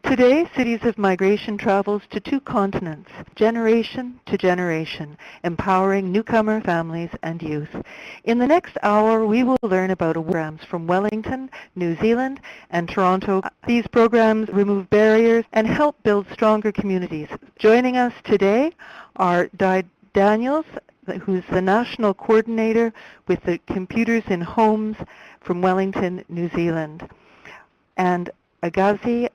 Today, Cities of Migration travels to two continents, generation to generation, empowering newcomer families and youth. In the next hour, we will learn about programs from Wellington, New Zealand, and Toronto. These programs remove barriers and help build stronger communities. Joining us today are Di Daniels, who's the National Coordinator with the Computers in Homes from Wellington, New Zealand, and Agazi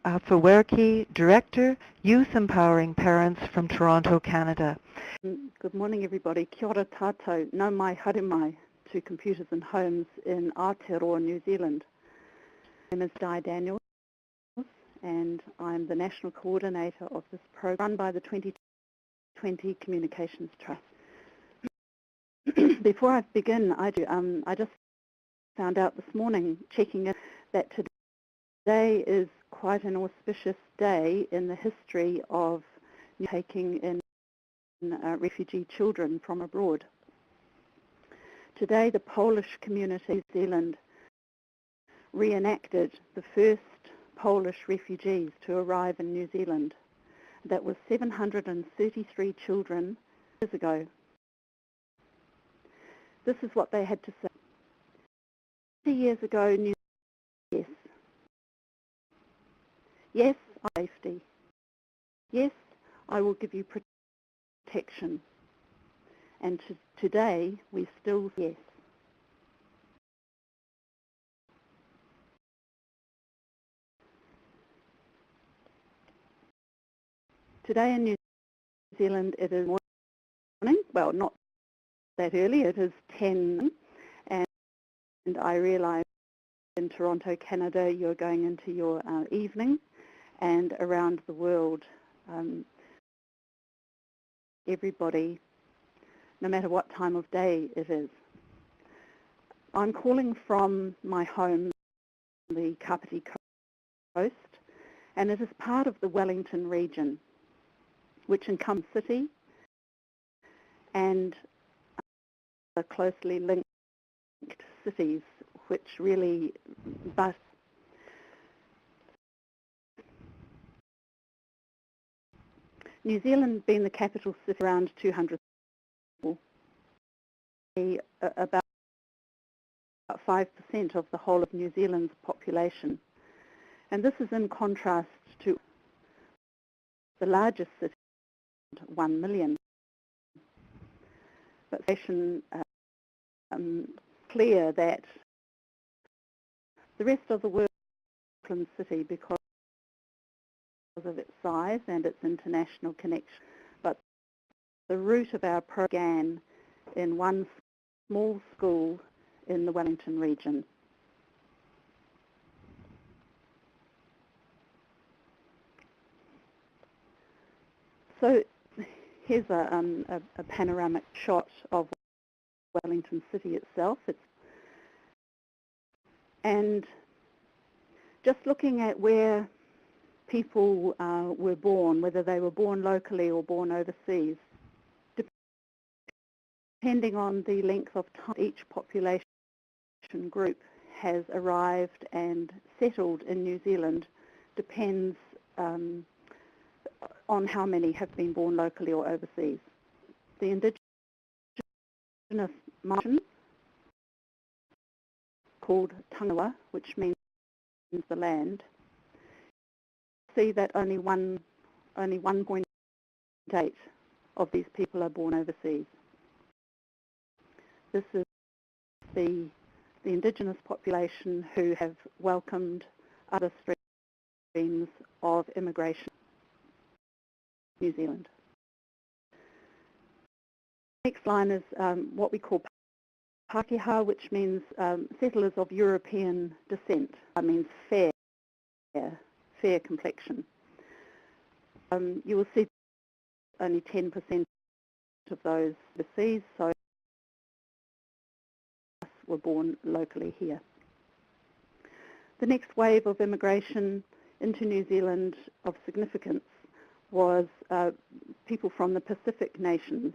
Afawerki, Director, Youth Empowering Parents from Toronto, Canada. Good morning, everybody. Kia ora tātou. Nau mai haere mai to Computers in Homes in Aotearoa, New Zealand. My name is Di Daniels, and I'm the National Coordinator of this program run by the 2020 Communications Trust. Before I begin, I just found out this morning, checking in, that today is quite an auspicious day in the history of taking in refugee children from abroad. Today, the Polish community in New Zealand reenacted the first Polish refugees to arrive in New Zealand. That was 733 children years ago. This is what they had to say. 50 years ago, New Zealand, yes. Yes, safety. Yes, I will give you protection. And today, we still yes. Today in New Zealand, it is morning. Well, not that early. It is 10, and I realise in Toronto, Canada, you're going into your evening. And around the world, everybody, no matter what time of day it is. I'm calling from my home, the Kapiti Coast, and it is part of the Wellington region, which encompasses city and closely linked cities, which really bust. New Zealand being the capital city, around 200 people, about 5% of the whole of New Zealand's population. And this is in contrast to the largest city, 1 million. But it's clear that the rest of the world is Auckland City because of its size and its international connection. But the root of our program began in one small school in the Wellington region. So here's a panoramic shot of Wellington City itself. And just looking at where people were born, whether they were born locally or born overseas, depending on the length of time each population group has arrived and settled in New Zealand, depends on how many have been born locally or overseas. The indigenous Martians, called Tangawa, which means the land, see that only 1.8 of these people are born overseas. This is the indigenous population who have welcomed other streams of immigration in New Zealand. Next line is what we call Pākehā, which means settlers of European descent. That means fair complexion. You will see only 10% of those overseas, so were born locally here. The next wave of immigration into New Zealand of significance was people from the Pacific nations,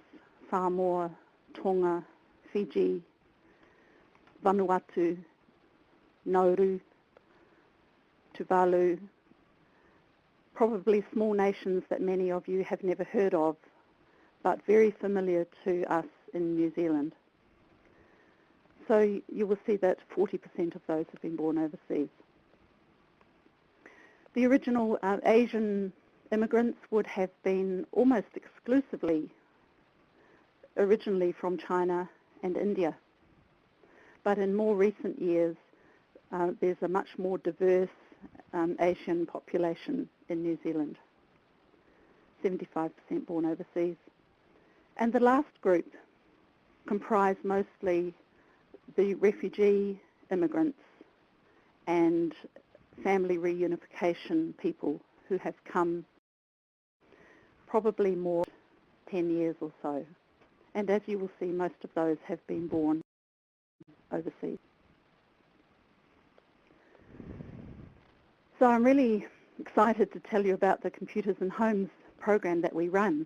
Samoa, Tonga, Fiji, Vanuatu, Nauru, Tuvalu, probably small nations that many of you have never heard of, but very familiar to us in New Zealand. So you will see that 40% of those have been born overseas. The original Asian immigrants would have been almost exclusively originally from China and India. But in more recent years, there's a much more diverse Asian population in New Zealand, 75% born overseas. And the last group comprise mostly the refugee immigrants and family reunification people who have come probably more 10 years or so. And as you will see, most of those have been born overseas. So I'm really excited to tell you about the Computers in Homes program that we run.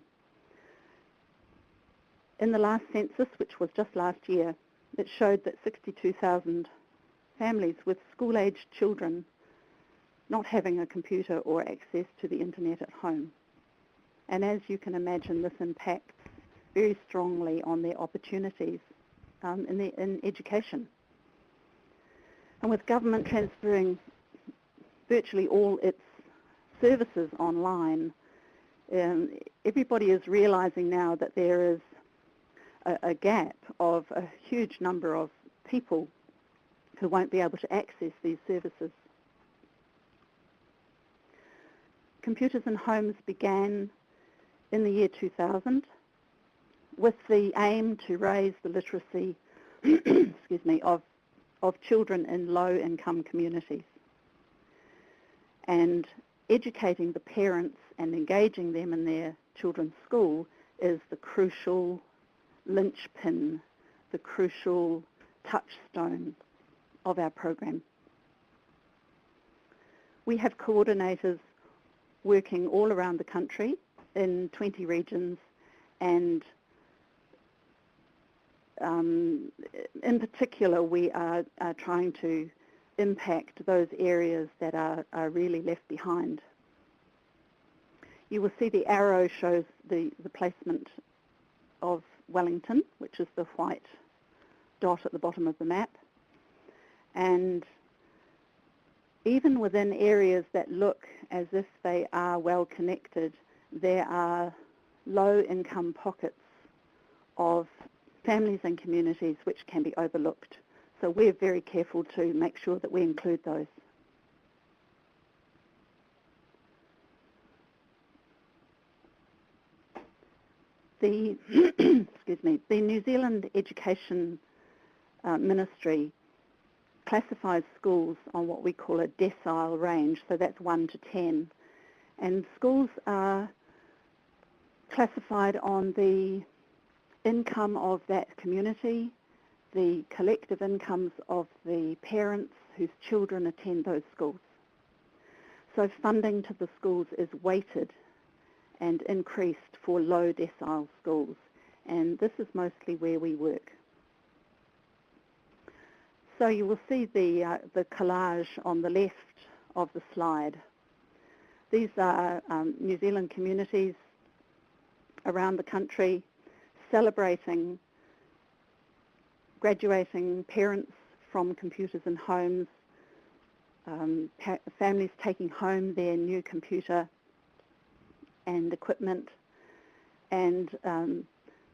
In the last census, which was just last year, it showed that 62,000 families with school-aged children not having a computer or access to the internet at home. And as you can imagine, this impacts very strongly on their opportunities in education. And with government transferring virtually all its services online, everybody is realizing now that there is a gap of a huge number of people who won't be able to access these services. Computers in Homes began in the year 2000 with the aim to raise the literacy excuse me, of children in low-income communities. And educating the parents and engaging them in their children's school is the crucial linchpin, the crucial touchstone of our program. We have coordinators working all around the country in 20 regions, and in particular we are trying to impact those areas that are really left behind. You will see the arrow shows the placement of Wellington, which is the white dot at the bottom of the map. And even within areas that look as if they are well connected, there are low-income pockets of families and communities which can be overlooked. So we're very careful to make sure that we include those. The excuse me, the New Zealand Education Ministry classifies schools on what we call a decile range, so that's 1 to 10. And schools are classified on the income of that community, the collective incomes of the parents whose children attend those schools. So funding to the schools is weighted and increased for low decile schools, and this is mostly where we work. So you will see the collage on the left of the slide. These are New Zealand communities around the country celebrating graduating parents from Computers in Homes, families taking home their new computer and equipment, and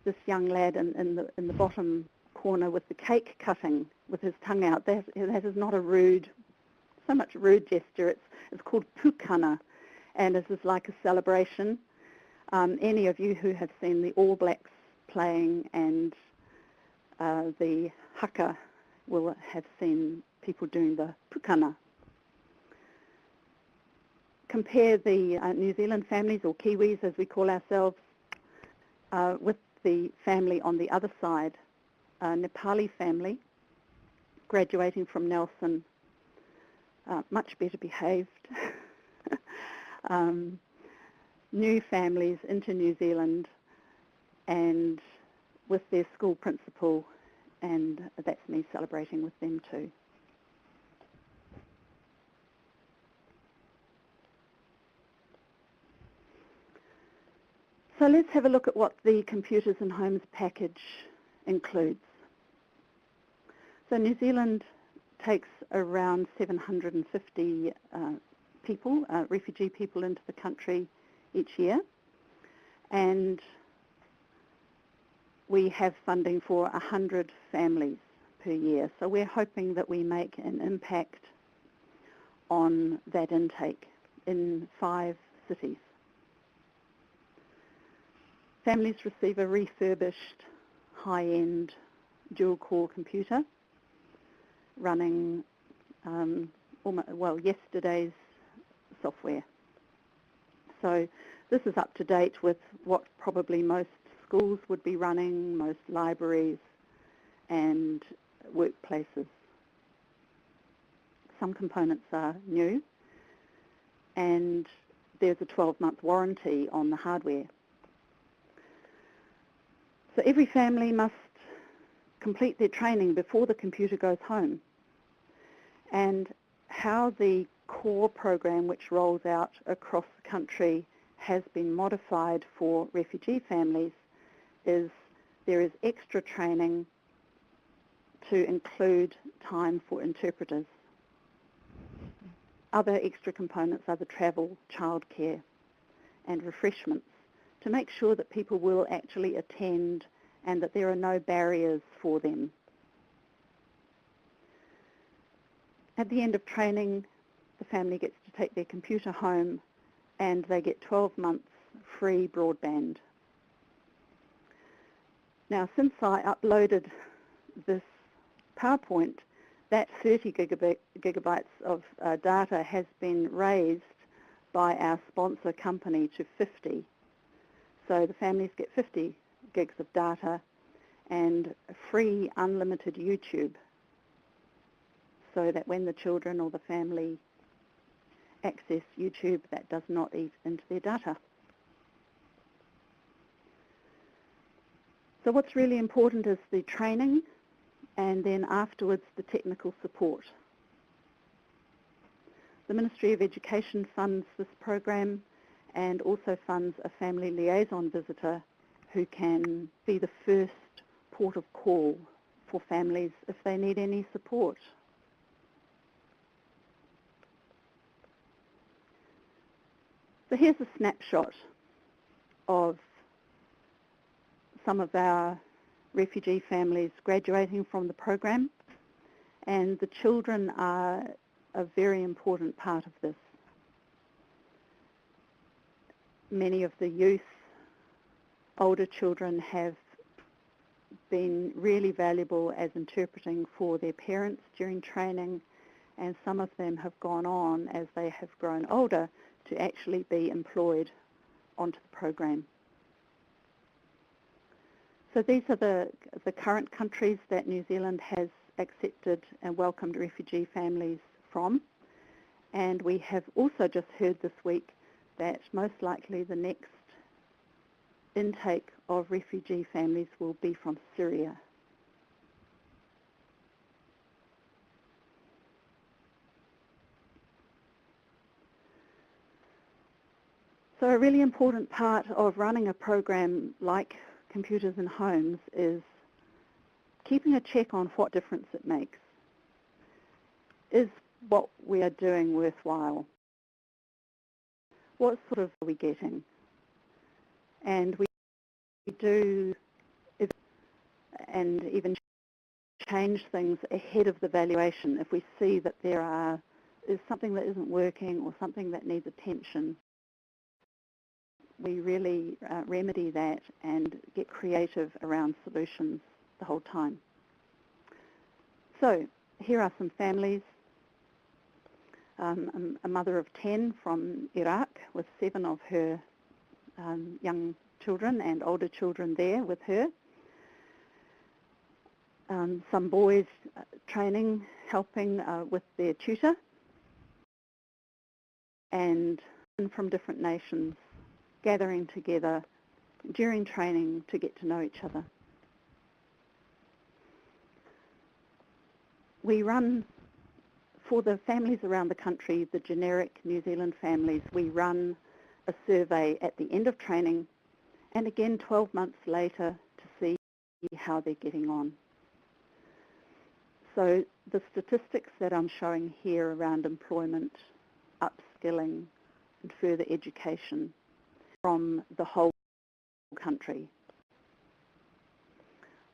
this young lad in the bottom corner with the cake cutting with his tongue out. That is not a rude, so much rude gesture. It's called pukana, and this is like a celebration. Any of you who have seen the All Blacks playing and the haka will have seen people doing the pukana. Compare the New Zealand families, or Kiwis as we call ourselves, with the family on the other side, a Nepali family graduating from Nelson, much better behaved. New families into New Zealand and with their school principal, and that's me celebrating with them too. So let's have a look at what the Computers in Homes package includes. So New Zealand takes around 750 people, refugee people, into the country each year, and we have funding for 100 families per year. So we're hoping that we make an impact on that intake in 5 cities. Families receive a refurbished, high-end, dual-core computer running, yesterday's software. So this is up to date with what probably most schools would be running, most libraries and workplaces. Some components are new, and there's a 12-month warranty on the hardware. So every family must complete their training before the computer goes home. And how the core program, which rolls out across the country, has been modified for refugee families is there is extra training to include time for interpreters. Other extra components are the travel, childcare and refreshments, to make sure that people will actually attend and that there are no barriers for them. At the end of training, the family gets to take their computer home and they get 12 months free broadband. Now, since I uploaded this PowerPoint, that 30 gigabytes of data has been raised by our sponsor company to 50. So the families get 50 gigs of data and free unlimited YouTube, so that when the children or the family access YouTube, that does not eat into their data. So what's really important is the training, and then afterwards the technical support. The Ministry of Education funds this program and also funds a family liaison visitor who can be the first port of call for families if they need any support. So here's a snapshot of some of our refugee families graduating from the program, and the children are a very important part of this. Many of the youth, older children, have been really valuable as interpreting for their parents during training, and some of them have gone on as they have grown older to actually be employed onto the program. So these are the current countries that New Zealand has accepted and welcomed refugee families from. And we have also just heard this week that most likely the next intake of refugee families will be from Syria. So a really important part of running a program like Computers in Homes is keeping a check on what difference it makes. Is what we are doing worthwhile? What sort of are we getting? And we do and even change things ahead of the valuation if we see that there is something that isn't working or something that needs attention. We really remedy that and get creative around solutions the whole time. So here are some families. A mother of 10 from Iraq with 7 of her young children and older children there with her. Some boys training, helping with their tutor, and from different nations gathering together during training to get to know each other. We run, for the families around the country, the generic New Zealand families, we run a survey at the end of training, and again 12 months later to see how they're getting on. So the statistics that I'm showing here around employment, upskilling and further education from the whole country.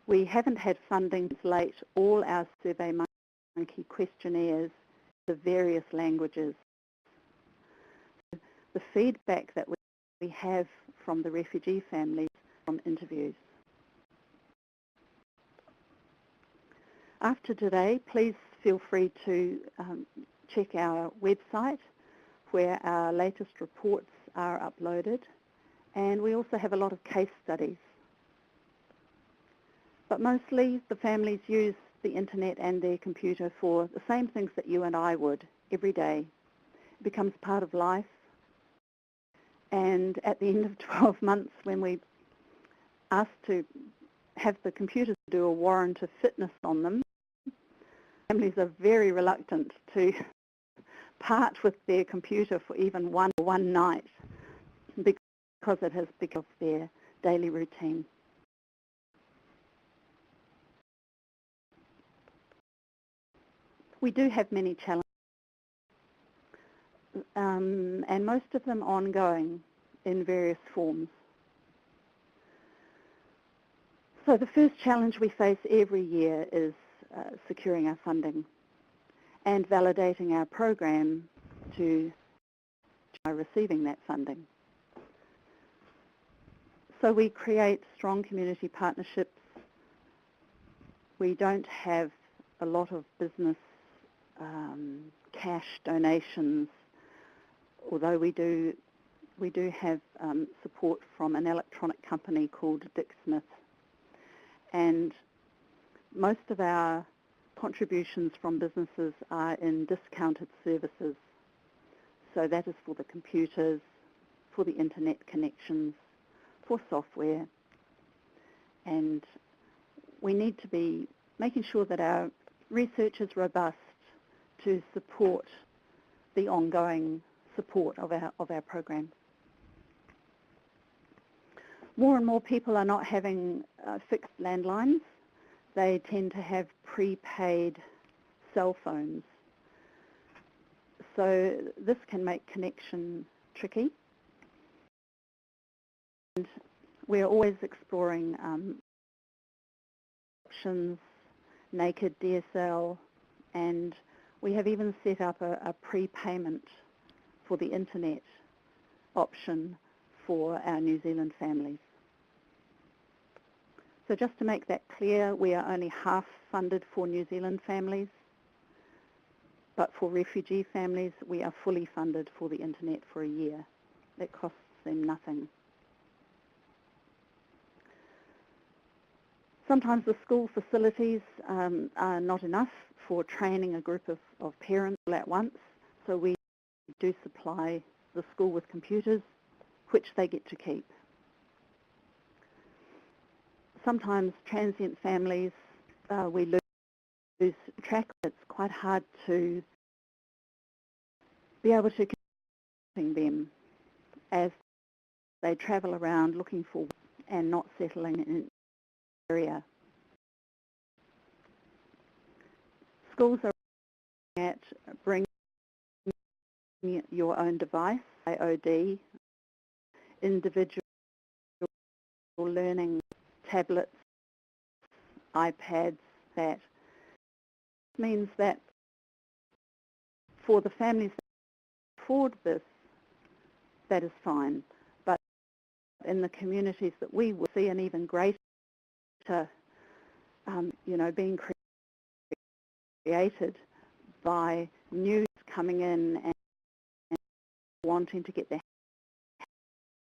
We haven't had funding to translate all our SurveyMonkey questionnaires to various languages. The feedback that we have from the refugee families from interviews. After today, please feel free to check our website where our latest reports are uploaded, and we also have a lot of case studies. But mostly the families use the internet and their computer for the same things that you and I would every day. It becomes part of life, and at the end of 12 months when we ask to have the computers do a warrant of fitness on them, families are very reluctant to part with their computer for even one night because it has become their daily routine. We do have many challenges, and most of them ongoing in various forms. So the first challenge we face every year is securing our funding and validating our program to receiving that funding. So we create strong community partnerships. We don't have a lot of business cash donations, although we do have support from an electronic company called Dick Smith. And most of our contributions from businesses are in discounted services. So that is for the computers, for the internet connections, for software. And we need to be making sure that our research is robust to support the ongoing support of our program. More and more people are not having fixed landlines. They tend to have prepaid cell phones. So this can make connection tricky. And we're always exploring options, naked DSL, and we have even set up a prepayment for the internet option for our New Zealand families. So just to make that clear, we are only half funded for New Zealand families, but for refugee families, we are fully funded for the internet for a year. That costs them nothing. Sometimes the school facilities are not enough for training a group of parents all at once, so we do supply the school with computers, which they get to keep. Sometimes transient families, we lose track. It's quite hard to be able to connect them as they travel around looking for and not settling in an area. Schools are at bring your own device, IOD, individual learning tablets, iPads. That means that for the families that afford this, that is fine. But in the communities that we will see an even greater, being created by news coming in and wanting to get their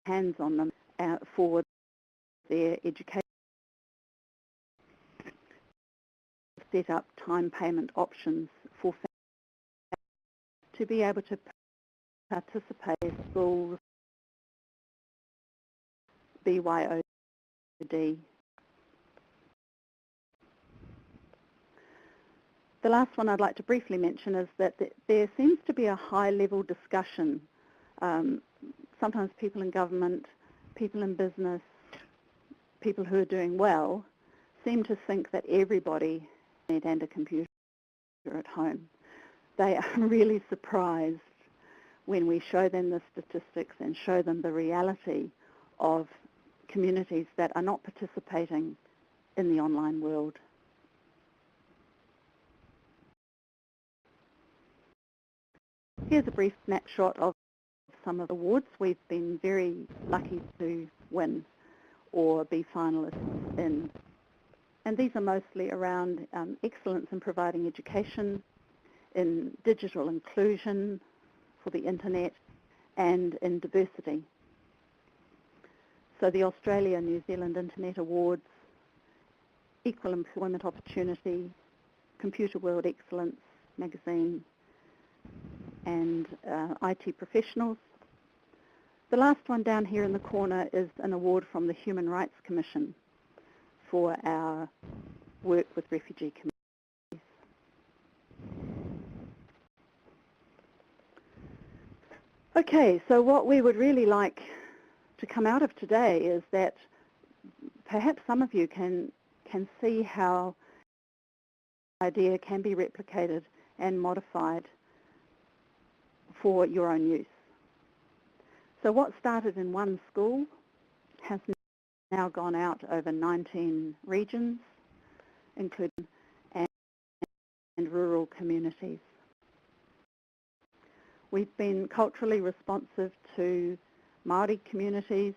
hands on them for their education. Set up time payment options for families to be able to participate in schools, BYOD. The last one I'd like to briefly mention is that there seems to be a high-level discussion. Sometimes people in government, people in business, people who are doing well seem to think that everybody needs a computer at home. They are really surprised when we show them the statistics and show them the reality of communities that are not participating in the online world. Here's a brief snapshot of some of the awards we've been very lucky to win or be finalists in. And these are mostly around excellence in providing education, in digital inclusion for the internet, and in diversity. So the Australia-New Zealand Internet Awards, Equal Employment Opportunity, Computer World Excellence magazine, and IT professionals. The last one down here in the corner is an award from the Human Rights Commission for our work with refugee communities. Okay, so what we would really like to come out of today is that perhaps some of you can see how the idea can be replicated and modified for your own use. So what started in one school has now gone out over 19 regions, including and rural communities. We've been culturally responsive to Māori communities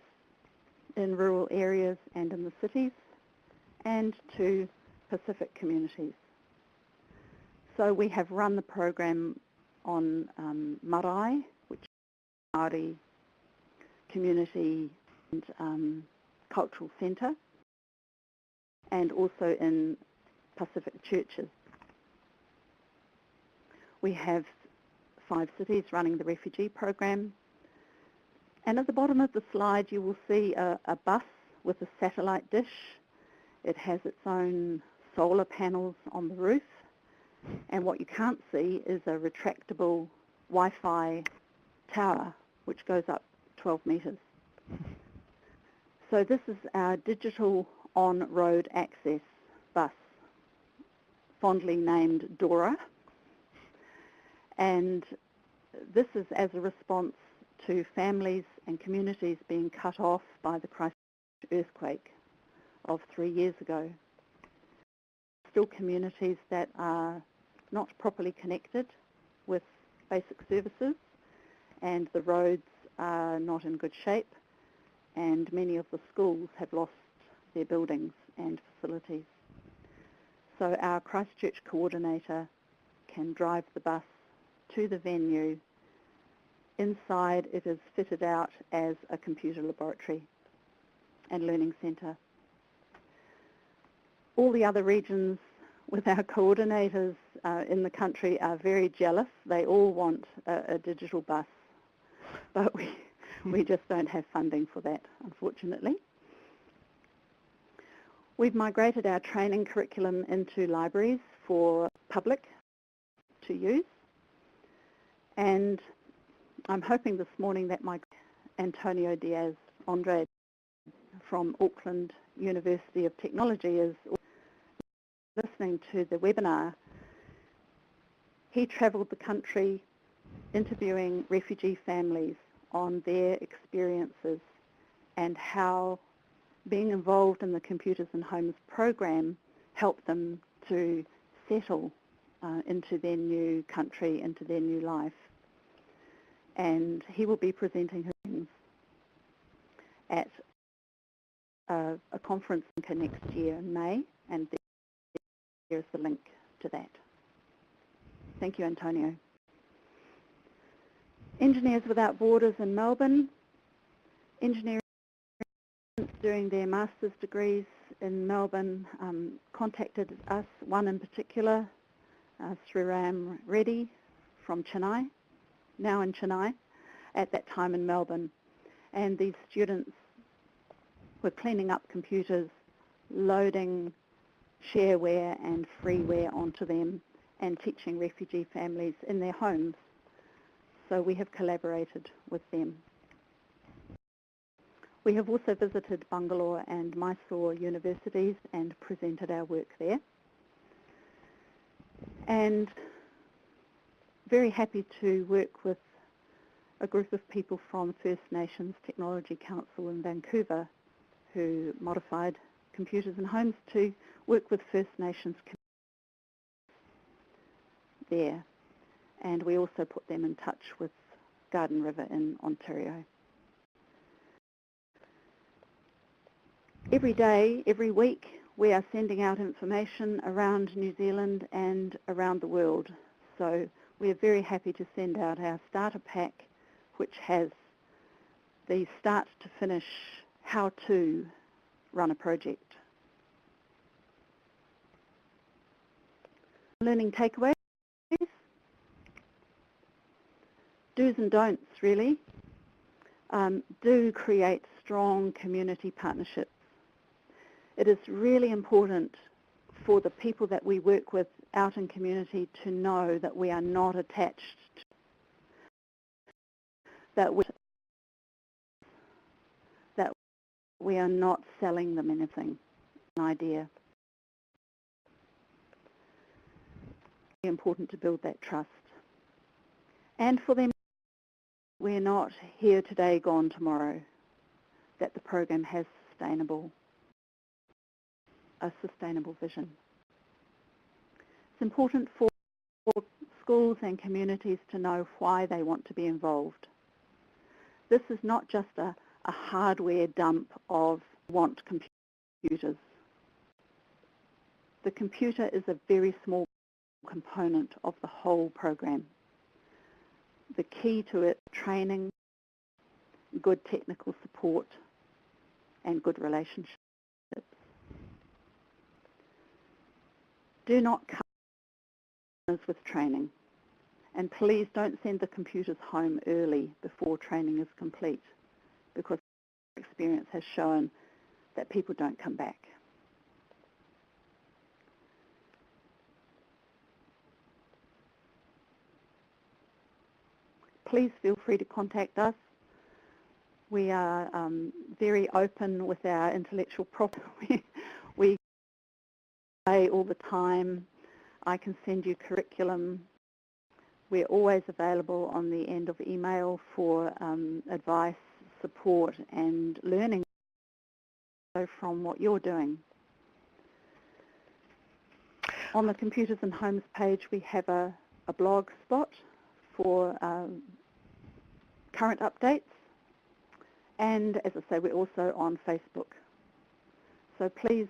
in rural areas and in the cities, and to Pacific communities. So we have run the program on marae, which is Māori community and cultural centre, and also in Pacific churches. We have 5 cities running the refugee program, and at the bottom of the slide you will see a bus with a satellite dish. It has its own solar panels on the roof, and what you can't see is a retractable Wi-Fi tower which goes up 12 metres. So this is our digital on-road access bus, fondly named Dora, and this is as a response to families and communities being cut off by the Christchurch earthquake of 3 years ago. Still communities that are not properly connected with basic services, and the roads are not in good shape, and many of the schools have lost their buildings and facilities. So our Christchurch coordinator can drive the bus to the venue. Inside it is fitted out as a computer laboratory and learning centre. All the other regions with our coordinators in the country are very jealous. They all want a digital bus, but we just don't have funding for that, unfortunately. We've migrated our training curriculum into libraries for public to use, and I'm hoping this morning that my Antonio Diaz Andrade from Auckland University of Technology is listening to the webinar. He travelled the country interviewing refugee families on their experiences and how being involved in the Computers in Homes program helped them to settle into their new country, into their new life. And he will be presenting his things at a conference next year in May, and there's the link to that. Thank you, Antonio. Engineers Without Borders in Melbourne. Engineering doing their master's degrees in Melbourne contacted us, one in particular, Sriram Reddy from Chennai, now in Chennai, at that time in Melbourne. And these students were cleaning up computers, loading shareware and freeware onto them, and teaching refugee families in their homes. So we have collaborated with them. We have also visited Bangalore and Mysore universities and presented our work there. And very happy to work with a group of people from First Nations Technology Council in Vancouver who modified computers in homes to work with First Nations there. And we also put them in touch with Garden River in Ontario. Every day, every week, we are sending out information around New Zealand and around the world. So we are very happy to send out our starter pack, which has the start to finish how to run a project. Learning takeaways, do's and don'ts really. Do create strong community partnerships. It is really important for the people that we work with out in community to know that we are not attached, that we are not selling them anything, an idea. It's important to build that trust. And for them, we're not here today, gone tomorrow, that the program has a sustainable vision. It's important for schools and communities to know why they want to be involved. This is not just a hardware dump of want computers. The computer is a very small component of the whole program. The key to it, training, good technical support, and good relationships. Do not come with training. And please don't send the computers home early before training is complete, because experience has shown that people don't come back. Please feel free to contact us. We are very open with our intellectual property. We play all the time. I can send you curriculum. We're always available on the end of email for advice, support, and learning from what you're doing. On the Computers and Homes page, we have a blog spot for current updates. And as I say, we're also on Facebook. So please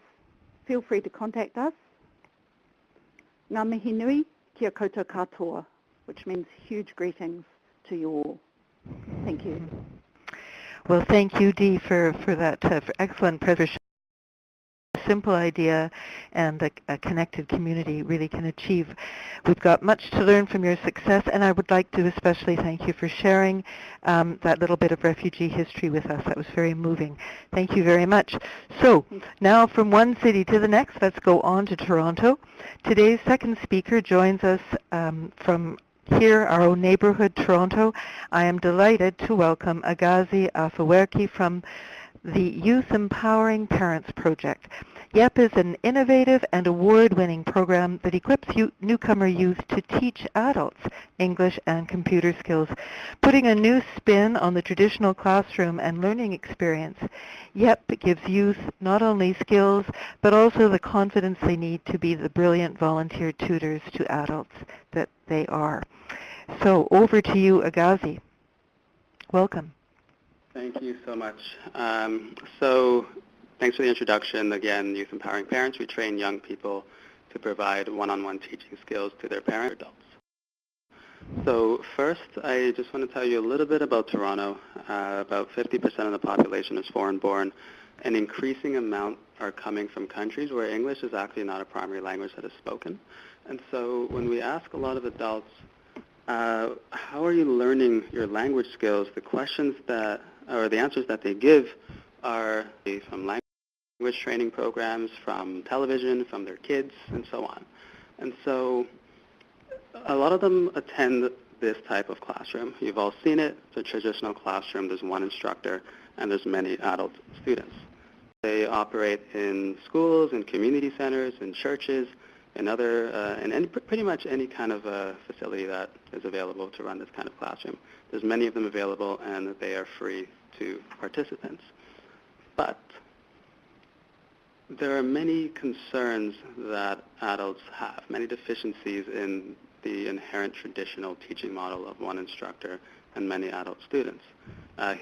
feel free to contact us. Ngā mihi nui kia koutou katoa, which means huge greetings to you all. Thank you. Well, thank you, Dee, for that for excellent presentation. A simple idea and a connected community really can achieve. We've got much to learn from your success, and I would like to especially thank you for sharing that little bit of refugee history with us. That was very moving. Thank you very much. So now from one city to the next, let's go on to Toronto. Today's second speaker joins us from here, our own neighborhood, Toronto. I am delighted to welcome Agazi Afewerki from the Youth Empowering Parents Project. YEP is an innovative and award-winning program that equips newcomer youth to teach adults English and computer skills, putting a new spin on the traditional classroom and learning experience. YEP gives youth not only skills, but also the confidence they need to be the brilliant volunteer tutors to adults that they are. So over to you, Agazi. Welcome. Thank you so much. So thanks for the introduction. Again, Youth Empowering Parents, we train young people to provide one-on-one teaching skills to their parents or adults. So first, I just want to tell you a little bit about Toronto. About 50% of the population is foreign-born. An increasing amount are coming from countries where English is actually not a primary language that is spoken. And so when we ask a lot of adults, how are you learning your language skills, the questions that, or the answers that they give are from language training programs, from television, from their kids, and so on. And so a lot of them attend this type of classroom. You've all seen it. It's a traditional classroom. There's one instructor, and there's many adult students. They operate in schools, in community centers, in churches, in pretty much any kind of facility that is available to run this kind of classroom. There's many of them available, and they are free to participants. But there are many concerns that adults have, many deficiencies in the inherent traditional teaching model of one instructor and many adult students.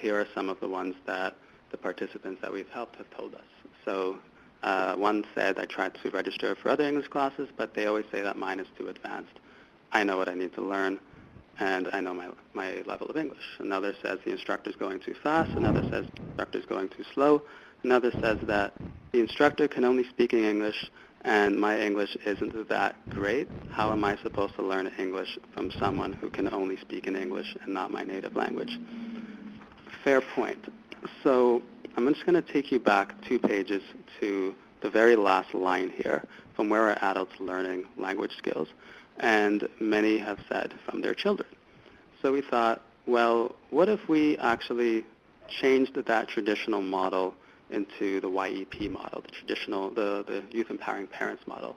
Here are some of the ones that the participants that we've helped have told us. So one said, I tried to register for other English classes, but they always say that mine is too advanced. I know what I need to learn, and I know my level of English. Another says the instructor's going too fast. Another says the instructor's going too slow. Another says that the instructor can only speak in English, and my English isn't that great. How am I supposed to learn English from someone who can only speak in English and not my native language? Fair point. So I'm just going to take you back 2 pages to the very last line here, from where are adults learning language skills, and many have said from their children. So we thought, well, what if we actually changed that traditional model into the YEP model, the Youth Empowering Parents model?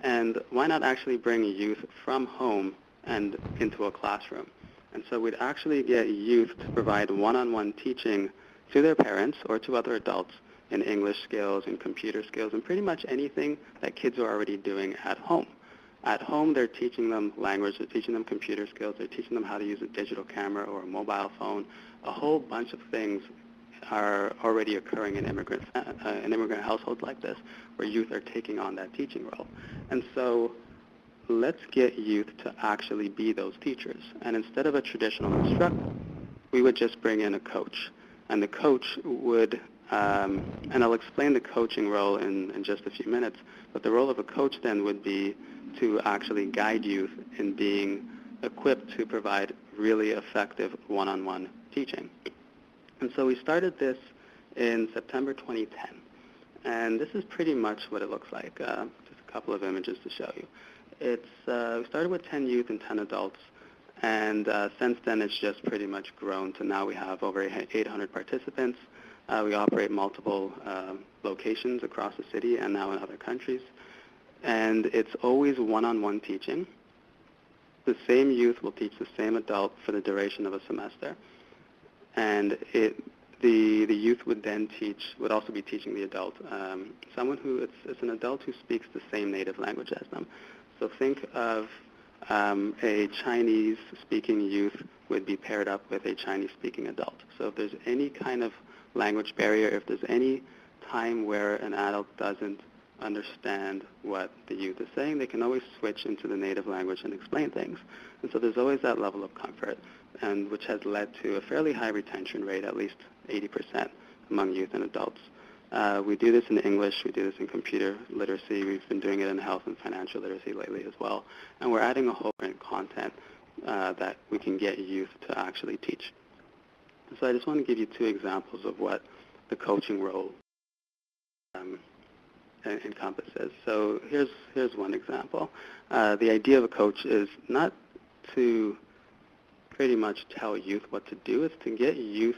And why not actually bring youth from home and into a classroom? And so we'd actually get youth to provide one-on-one teaching to their parents or to other adults in English skills and computer skills and pretty much anything that kids are already doing at home. At home, they're teaching them language, they're teaching them computer skills, they're teaching them how to use a digital camera or a mobile phone. A whole bunch of things are already occurring in immigrant households like this, where youth are taking on that teaching role. And so let's get youth to actually be those teachers. And instead of a traditional instructor, we would just bring in a coach. And the coach would, and I'll explain the coaching role in just a few minutes, but the role of a coach then would be to actually guide youth in being equipped to provide really effective one-on-one teaching. And so we started this in September 2010. And this is pretty much what it looks like. Just a couple of images to show you. We started with 10 youth and 10 adults. And since then, it's just pretty much grown to now we have over 800 participants. We operate multiple locations across the city and now in other countries. And it's always one-on-one teaching. The same youth will teach the same adult for the duration of a semester. And the youth would then would also be teaching the adult. It's an adult who speaks the same native language as them. So think of a Chinese-speaking youth would be paired up with a Chinese-speaking adult. So if there's any kind of language barrier, if there's any time where an adult doesn't understand what the youth is saying, they can always switch into the native language and explain things. And so there's always that level of comfort, and which has led to a fairly high retention rate, at least 80% among youth and adults. We do this in English, we do this in computer literacy, we've been doing it in health and financial literacy lately as well, and we're adding a whole different content that we can get youth to actually teach. So I just want to give you 2 examples of what the coaching role encompasses. So here's one example. The idea of a coach is not to pretty much tell youth what to do, it's to get youth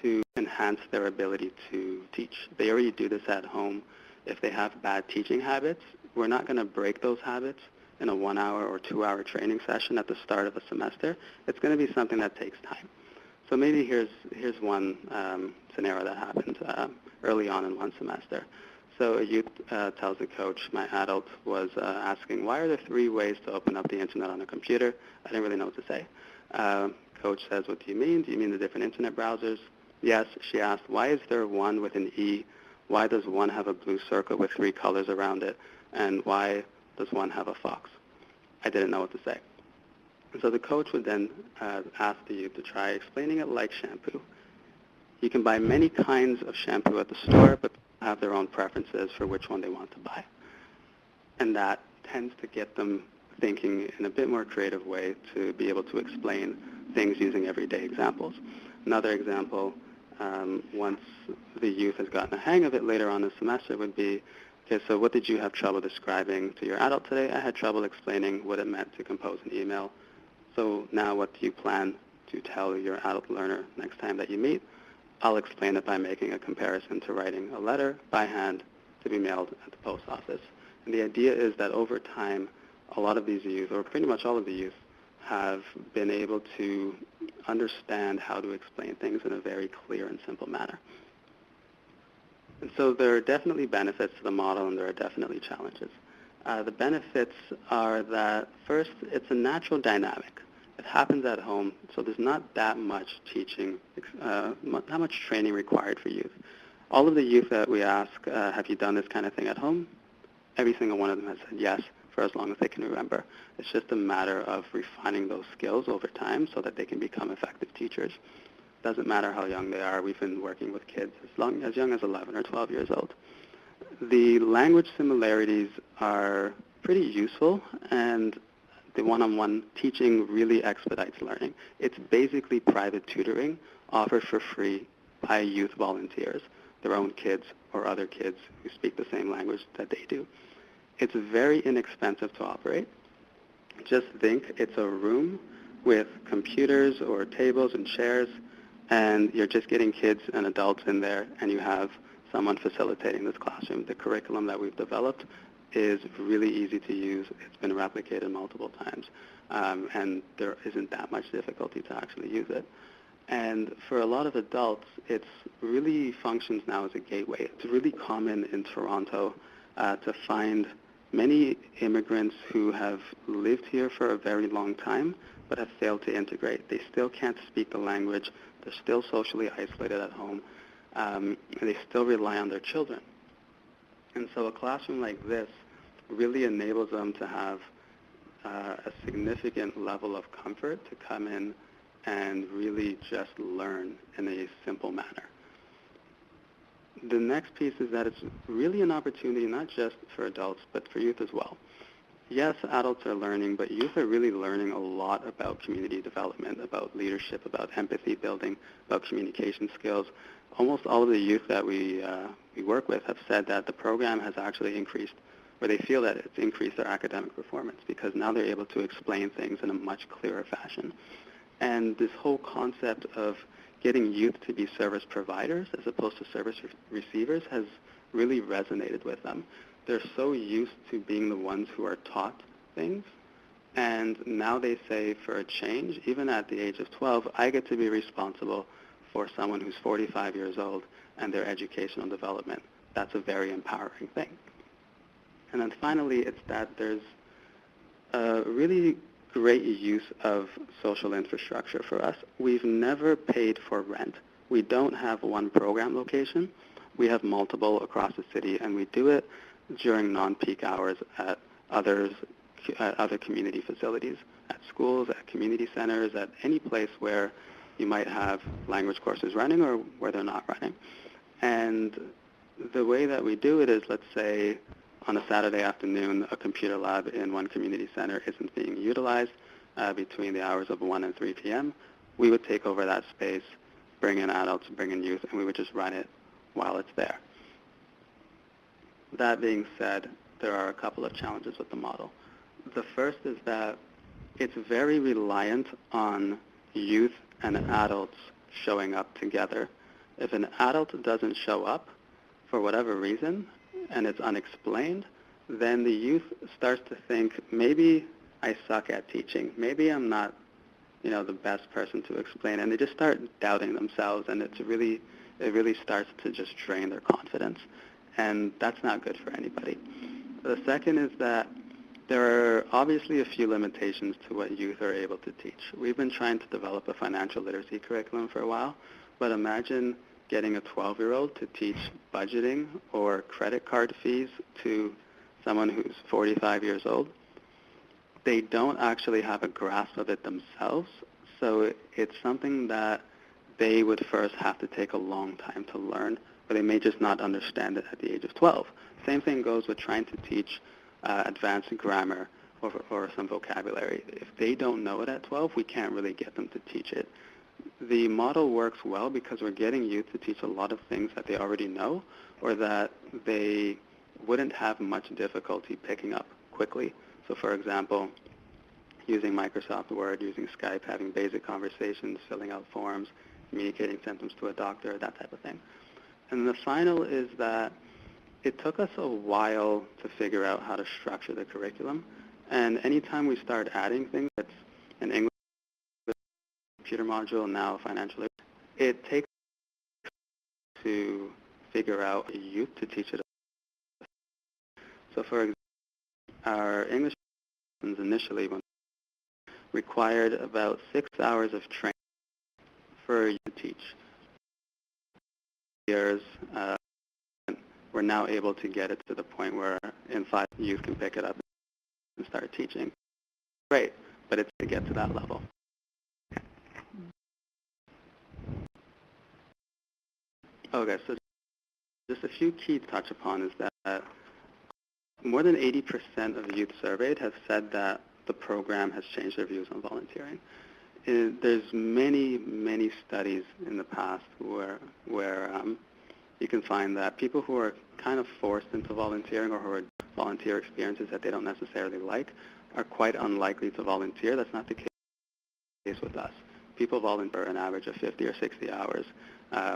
to enhance their ability to teach. They already do this at home. If they have bad teaching habits, we're not going to break those habits in a 1-hour or 2-hour training session at the start of a semester. It's going to be something that takes time. So maybe here's one scenario that happened early on in one semester. So a youth tells the coach, my adult was asking, why are there 3 ways to open up the internet on a computer? I didn't really know what to say. Coach says, what do you mean? Do you mean the different internet browsers? Yes, she asked, why is there one with an E? Why does one have a blue circle with 3 colors around it? And why does one have a fox? I didn't know what to say. And so the coach would then ask the youth to try explaining it like shampoo. You can buy many kinds of shampoo at the store, but have their own preferences for which one they want to buy. And that tends to get them thinking in a bit more creative way to be able to explain things using everyday examples. Another example, once the youth has gotten a hang of it later on in the semester, would be, okay, so what did you have trouble describing to your adult today? I had trouble explaining what it meant to compose an email. So now what do you plan to tell your adult learner next time that you meet? I'll explain it by making a comparison to writing a letter by hand to be mailed at the post office. And the idea is that over time, a lot of these youth, or pretty much all of the youth, have been able to understand how to explain things in a very clear and simple manner. And so there are definitely benefits to the model, and there are definitely challenges. The benefits are that, first, it's a natural dynamic. It happens at home, so there's not that much teaching, not much training required for youth. All of the youth that we ask, have you done this kind of thing at home? Every single one of them has said yes, for as long as they can remember. It's just a matter of refining those skills over time so that they can become effective teachers. Doesn't matter how young they are. We've been working with kids as young as 11 or 12 years old. The language similarities are pretty useful, and the one-on-one teaching really expedites learning. It's basically private tutoring offered for free by youth volunteers, their own kids or other kids who speak the same language that they do. It's very inexpensive to operate. Just think it's a room with computers or tables and chairs, and you're just getting kids and adults in there, and you have someone facilitating this classroom. The curriculum that we've developed is really easy to use. It's been replicated multiple times, and there isn't that much difficulty to actually use it. And for a lot of adults, it really functions now as a gateway. It's really common in Toronto to find many immigrants who have lived here for a very long time but have failed to integrate. They still can't speak the language. They're still socially isolated at home. And they still rely on their children. And so a classroom like this really enables them to have a significant level of comfort to come in and really just learn in a simple manner. The next piece is that it's really an opportunity not just for adults, but for youth as well. Yes, adults are learning, but youth are really learning a lot about community development, about leadership, about empathy building, about communication skills. Almost all of the youth that we work with have said that the program has actually increased, or they feel that it's increased their academic performance because now they're able to explain things in a much clearer fashion. And this whole concept of getting youth to be service providers as opposed to service receivers has really resonated with them. They're so used to being the ones who are taught things, and now they say for a change, even at the age of 12, I get to be responsible for someone who's 45 years old and their educational development. That's a very empowering thing. And then finally, it's that there's a really great use of social infrastructure for us. We've never paid for rent. We don't have one program location. We have multiple across the city, and we do it during non-peak hours at other community facilities, at schools, at community centers, at any place where you might have language courses running or where they're not running. And the way that we do it is, let's say, on a Saturday afternoon, a computer lab in one community center isn't being utilized between the hours of 1 and 3 p.m. We would take over that space, bring in adults, bring in youth, and we would just run it while it's there. That being said, there are a couple of challenges with the model. The first is that it's very reliant on youth and adults showing up together. If an adult doesn't show up for whatever reason, and it's unexplained, then the youth starts to think, maybe I suck at teaching. Maybe I'm not, the best person to explain. And they just start doubting themselves, and it really starts to just drain their confidence. And that's not good for anybody. The second is that there are obviously a few limitations to what youth are able to teach. We've been trying to develop a financial literacy curriculum for a while, but imagine getting a 12-year-old to teach budgeting or credit card fees to someone who's 45 years old. They don't actually have a grasp of it themselves, so it's something that they would first have to take a long time to learn, or they may just not understand it at the age of 12. Same thing goes with trying to teach advanced grammar or some vocabulary. If they don't know it at 12, we can't really get them to teach it. The model works well because we're getting youth to teach a lot of things that they already know or that they wouldn't have much difficulty picking up quickly. So for example, using Microsoft Word, using Skype, having basic conversations, filling out forms, communicating symptoms to a doctor, that type of thing. And the final is that it took us a while to figure out how to structure the curriculum. And anytime we start adding things, that's an English computer module, now financial literacy, it takes to figure out a youth to teach it. So for example, our English lessons initially required about 6 hours of training for you to teach. Years, we're now able to get it to the point where in 5 youth can pick it up and start teaching. Great, but it's to get to that level. Okay, so just a few key to touch upon is that more than 80% of youth surveyed have said that the program has changed their views on volunteering. There's many, many studies in the past where you can find that people who are kind of forced into volunteering or who are volunteer experiences that they don't necessarily like are quite unlikely to volunteer. That's not the case with us. People volunteer an average of 50 or 60 hours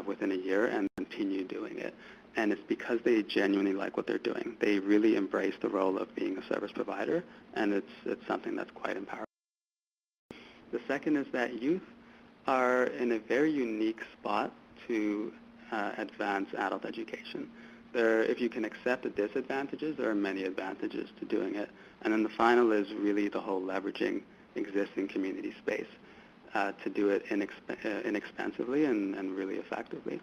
within a year and continue doing it. And it's because they genuinely like what they're doing. They really embrace the role of being a service provider, and it's something that's quite empowering. The second is that youth are in a very unique spot to advance adult education. If you can accept the disadvantages, there are many advantages to doing it. And then the final is really the whole leveraging existing community space to do it inexpensively and really effectively.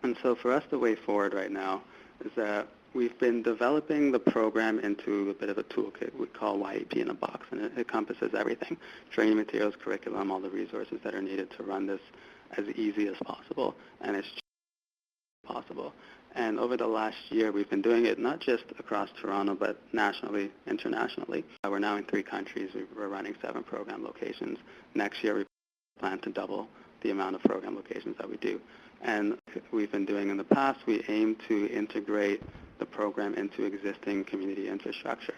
And so for us, the way forward right now is that we've been developing the program into a bit of a toolkit we call YEP in a box, and it encompasses everything: training materials, curriculum, all the resources that are needed to run this as easy as possible and as cheap as possible. And over the last year, we've been doing it not just across Toronto, but nationally, internationally. We're now in 3 countries. We're running 7 program locations. Next year, we plan to double the amount of program locations that we do. And we've been doing in the past, we aim to integrate the program into existing community infrastructure.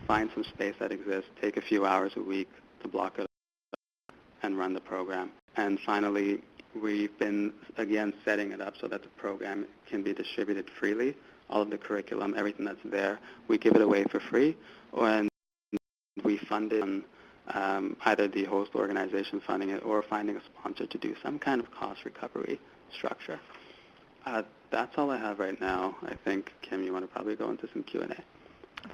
Find some space that exists, take a few hours a week to block it up and run the program. And finally, we've been, again, setting it up so that the program can be distributed freely. All of the curriculum, everything that's there, we give it away for free, and we fund it on either the host organization funding it or finding a sponsor to do some kind of cost recovery structure. That's all I have right now. I think, Kim, you want to probably go into some Q&A.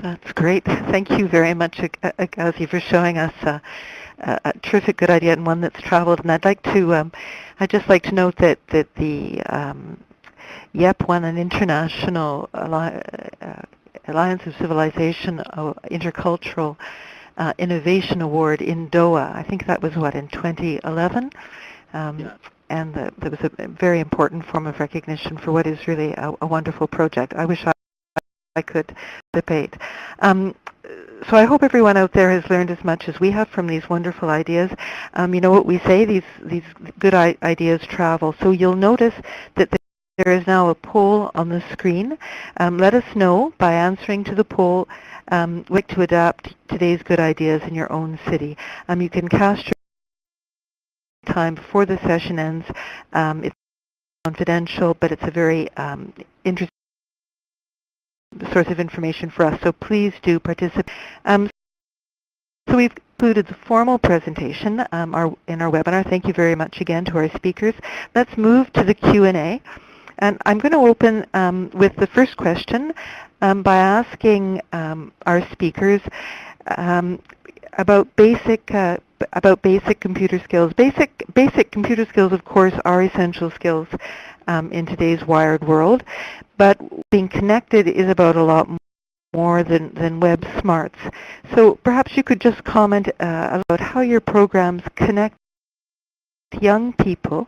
That's great. Thank you very much, Agazi, for showing us a terrific good idea and one that's traveled. And I'd just like to note that the YEP won an international Alliance of Civilization Intercultural Innovation Award in Doha. I think that was, in 2011? Yeah. And that was a very important form of recognition for what is really a wonderful project. I wish I could debate. So I hope everyone out there has learned as much as we have from these wonderful ideas. You know what we say, these good ideas travel. So you'll notice that there is now a poll on the screen. Let us know by answering to the poll like to adapt today's good ideas in your own city. You can cast your time before the session ends. It's confidential, but it's a very interesting source of information for us, so please do participate. So we've concluded the formal presentation in our webinar. Thank you very much again to our speakers. Let's move to the Q&A. And I'm going to open with the first question by asking our speakers about basic computer skills. Basic computer skills, of course, are essential skills in today's wired world, but being connected is about a lot more than web smarts. So perhaps you could just comment about how your programs connect young people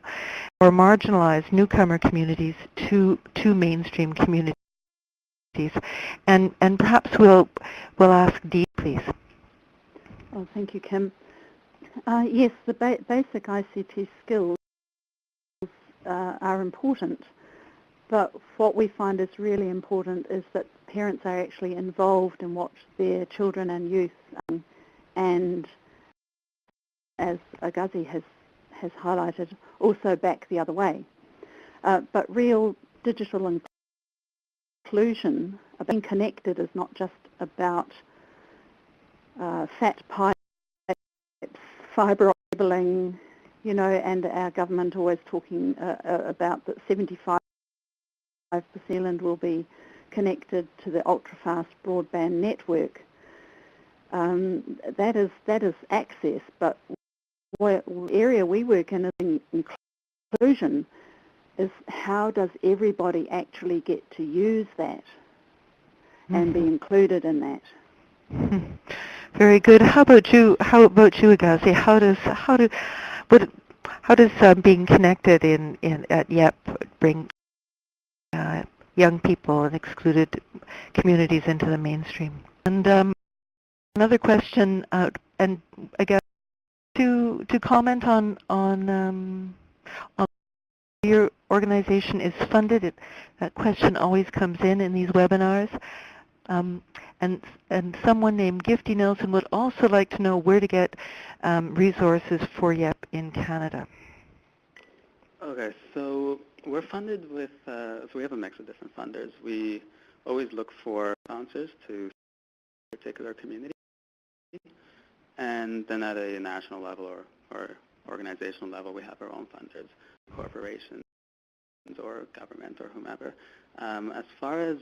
or marginalized newcomer communities to mainstream communities. And perhaps we'll ask Dee, please. Oh, thank you, Kim. Yes, the basic ICT skills are important, but what we find is really important is that parents are actually involved in what their children and youth and as Agazi has highlighted, also back the other way. But real digital inclusion, being connected, is not just about fat pipes, fibre cabling, and our government always talking about that 75% of New Zealand will be connected to the ultra-fast broadband network. That is access, but the area we work in is inclusion, is how does everybody actually get to use that and be included in that. Very good. How about you, Agazi? How does being connected at YEP bring young people and excluded communities into the mainstream? And another question, and again, to comment on your organization is funded. That question always comes in these webinars. And someone named Gifty Nelson would also like to know where to get resources for YEP in Canada. Okay, so we're funded with, so we have a mix of different funders. We always look for sponsors to a particular community. And then at a national level or organizational level, we have our own funders, corporations or government or whomever. As far as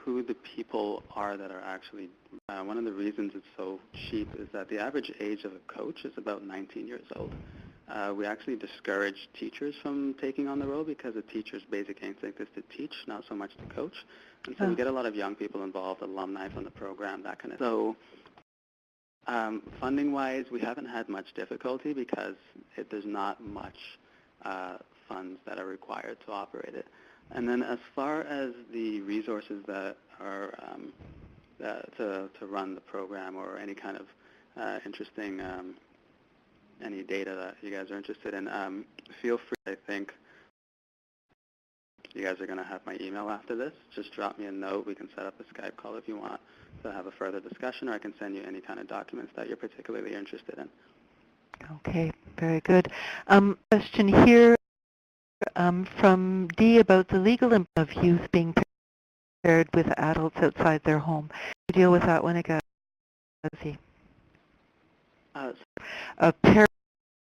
who the people are that are actually, one of the reasons it's so cheap is that the average age of a coach is about 19 years old. We actually discourage teachers from taking on the role because a teacher's basic instinct is to teach, not so much to coach. And so we get a lot of young people involved, alumni from the program, that kind of thing. So funding-wise, we haven't had much difficulty because there's not much funds that are required to operate it. And then as far as the resources that are to run the program or any kind of interesting, any data that you guys are interested in, feel free. I think you guys are going to have my email after this. Just drop me a note. We can set up a Skype call if you want to have a further discussion, or I can send you any kind of documents that you're particularly interested in. Okay, very good. Question here from Dee about the legal impact of youth being paired with adults outside their home. We deal with that one again.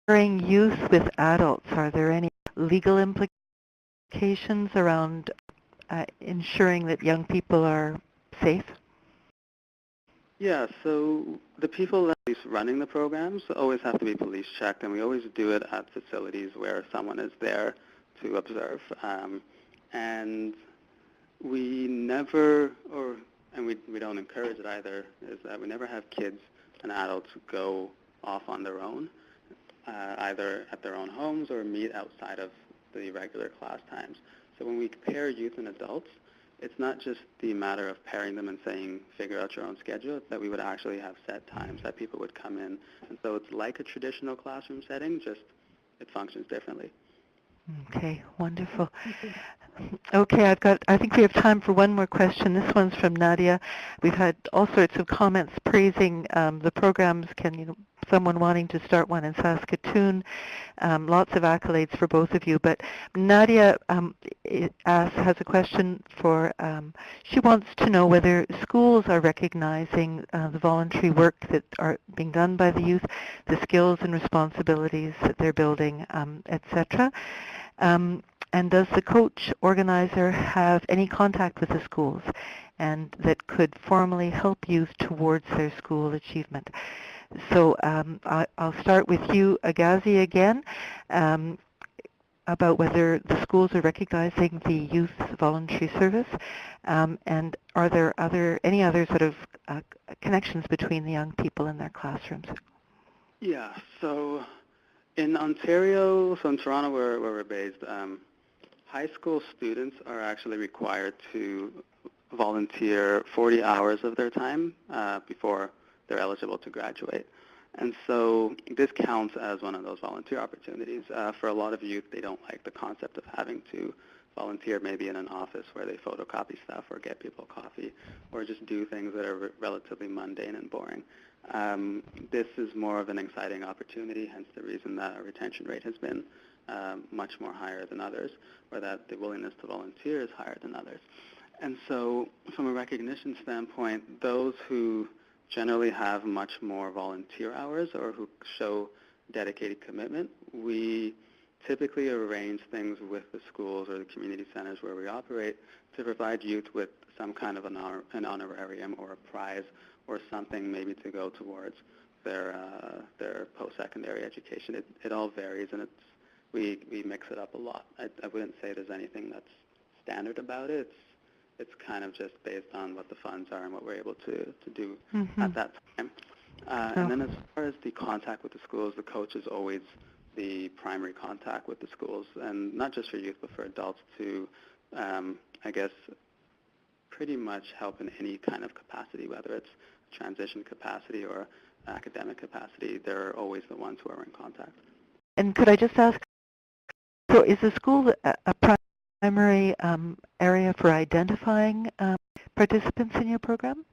Pairing youth with adults, are there any legal implications around ensuring that young people are safe? Yeah, so the people that are running the programs always have to be police checked, and we always do it at facilities where someone is there to observe. And we never, and we don't encourage it either, is that we never have kids and adults go off on their own, either at their own homes or meet outside of the regular class times. So when we pair youth and adults, it's not just the matter of pairing them and saying, figure out your own schedule. It's that we would actually have set times that people would come in. And so it's like a traditional classroom setting, just it functions differently. Okay, wonderful. Okay, I think we have time for one more question. This one's from Nadia. We've had all sorts of comments praising the programs. Someone wanting to start one in Saskatoon. Lots of accolades for both of you. But Nadia has a question for, she wants to know whether schools are recognizing the voluntary work that are being done by the youth, the skills and responsibilities that they're building, etc. And does the coach organizer have any contact with the schools and that could formally help youth towards their school achievement? So I'll start with you, Agazi, again, about whether the schools are recognizing the youth voluntary service, and are there any other sort of connections between the young people in their classrooms? Yeah, so in Ontario, so in Toronto where we're based, high school students are actually required to volunteer 40 hours of their time before they're eligible to graduate. And so this counts as one of those volunteer opportunities. For a lot of youth, they don't like the concept of having to volunteer maybe in an office where they photocopy stuff or get people coffee or just do things that are relatively mundane and boring. This is more of an exciting opportunity, hence the reason that our retention rate has been much more higher than others, or that the willingness to volunteer is higher than others. And so from a recognition standpoint, those who generally have much more volunteer hours or who show dedicated commitment, we typically arrange things with the schools or the community centers where we operate to provide youth with some kind of an honorarium or a prize or something maybe to go towards their post-secondary education. It all varies, and we mix it up a lot. I wouldn't say there's anything that's standard about it. It's kind of just based on what the funds are and what we're able to do at that time. And then as far as the contact with the schools, the coach is always the primary contact with the schools, and not just for youth, but for adults to, I guess, pretty much help in any kind of capacity, whether it's transition capacity or academic capacity. They're always the ones who are in contact. And could I just ask, so is the school a primary area for identifying participants in your program?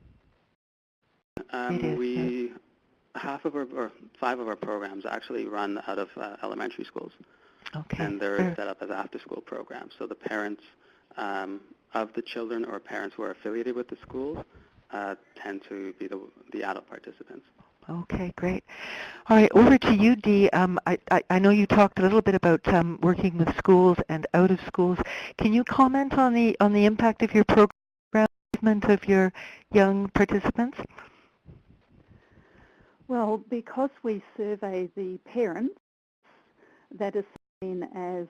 Half of or 5 of our programs actually run out of elementary schools. Okay. And they're set up as after-school programs. So the parents of the children or parents who are affiliated with the schools tend to be the adult participants. Okay, great. All right, over to you, Dee. I know you talked a little bit about working with schools and out of schools. Can you comment on the impact of your program of your young participants? Well, because we survey the parents, that is seen as,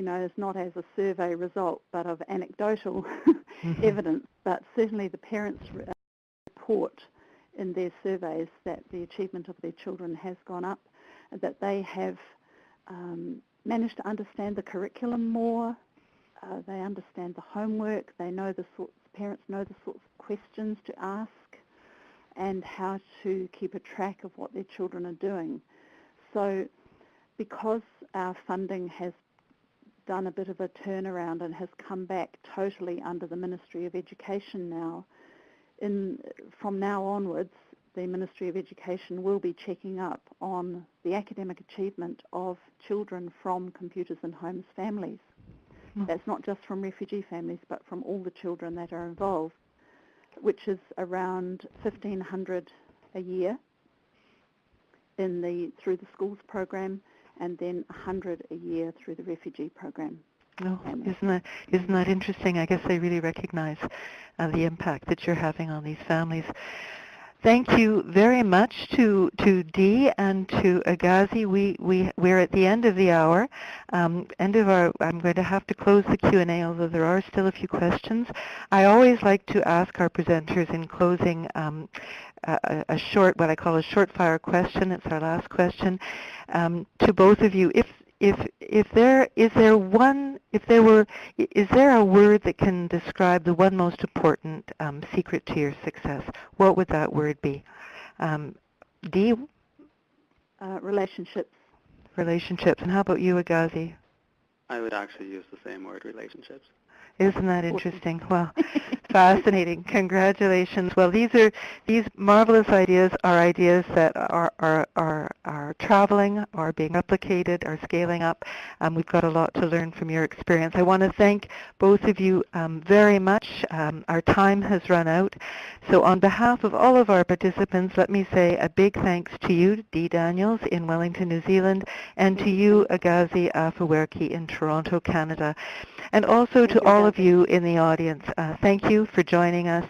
as not as a survey result, but of anecdotal evidence. But certainly the parents report in their surveys that the achievement of their children has gone up, that they have managed to understand the curriculum more, they understand the homework, parents know the sorts of questions to ask, and how to keep a track of what their children are doing. So because our funding has done a bit of a turnaround and has come back totally under the Ministry of Education now, from now onwards, the Ministry of Education will be checking up on the academic achievement of children from Computers in Homes families. That's not just from refugee families, but from all the children that are involved, which is around 1,500 a year through the schools program, and then 100 a year through the refugee program. Oh, isn't that interesting? I guess they really recognize the impact that you're having on these families. Thank you very much to Dee and to Agazi. We're at the end of the hour. I'm going to have to close the Q&A, although there are still a few questions. I always like to ask our presenters in closing a short, what I call a short fire question. It's our last question to both of you. Is there a word that can describe the one most important secret to your success? What would that word be? Dee? Relationships. Relationships. And how about you, Agazi? I would actually use the same word, relationships. Isn't that interesting? Well, fascinating. Congratulations. Well, these marvelous ideas are ideas that are traveling, are being replicated, are scaling up. We've got a lot to learn from your experience. I want to thank both of you very much. Our time has run out. So on behalf of all of our participants, let me say a big thanks to you, Dee Daniels in Wellington, New Zealand, and to you, Agazi Afewerki in Toronto, Canada. And also to all of you in the audience, thank you for joining us.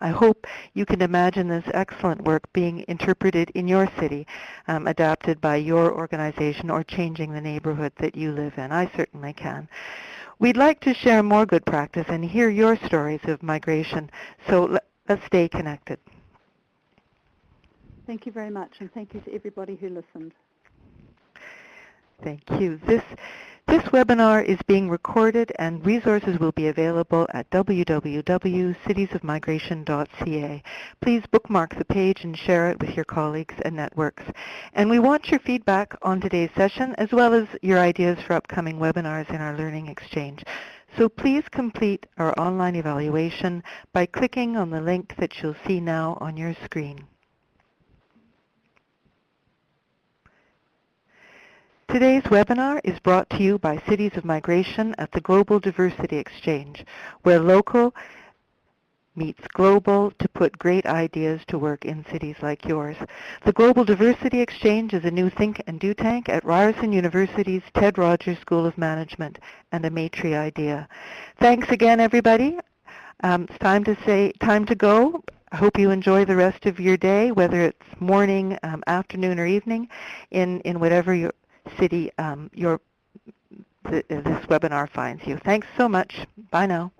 I hope you can imagine this excellent work being interpreted in your city, adapted by your organization, or changing the neighborhood that you live in. I certainly can. We'd like to share more good practice and hear your stories of migration, so let's stay connected. Thank you very much, and thank you to everybody who listened. Thank you. This webinar is being recorded, and resources will be available at www.citiesofmigration.ca. Please bookmark the page and share it with your colleagues and networks. And we want your feedback on today's session, as well as your ideas for upcoming webinars in our Learning Exchange. So please complete our online evaluation by clicking on the link that you'll see now on your screen. Today's webinar is brought to you by Cities of Migration at the Global Diversity Exchange, where local meets global to put great ideas to work in cities like yours. The Global Diversity Exchange is a new think and do tank at Ryerson University's Ted Rogers School of Management and a Maitrey idea. Thanks again, everybody. It's time to go. I hope you enjoy the rest of your day, whether it's morning, afternoon, or evening, in whatever your city this webinar finds you. Thanks so much. Bye now.